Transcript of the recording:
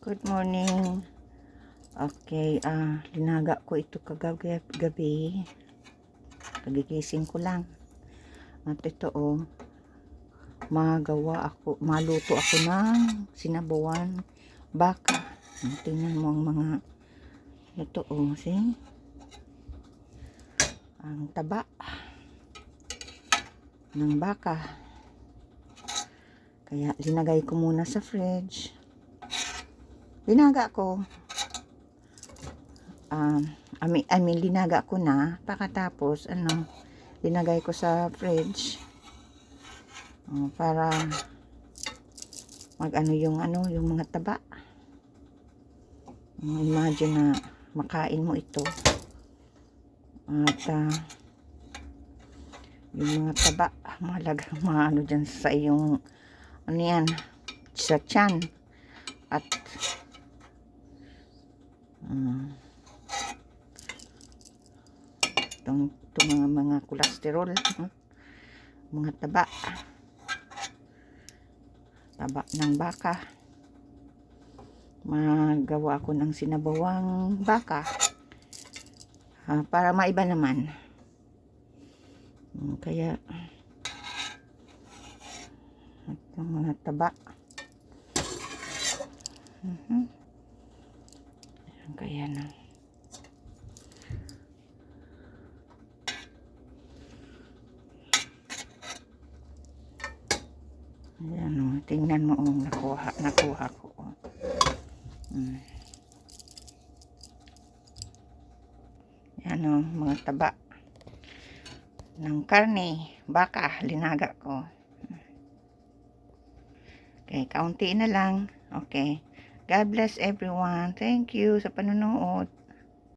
Good morning. Okay, linaga ko ito kagabi. Kagigising ko lang. At ito maluto ako ng sinabawan baka. Tingnan mo ang mga ito see? Ang taba ng baka. Kaya linagay ko muna sa fridge. Linaga ko. Linaga ko na. Pagkatapos, linagay ko sa fridge. Para yung mga taba. Imagine na makain mo ito. At, yung mga taba, mahalagang dyan sa iyong, sa tiyan. At, itong mga kolesterol, mga taba ng baka. Magawa ko ng sinabawang baka para maiba naman. Kaya itong mga taba, kaya na ayan, tingnan mo nakuha ko. Yan mga taba ng karne baka, linaga ko. Okay, kaunti na lang. Okay, God bless everyone. Thank you sa panonood.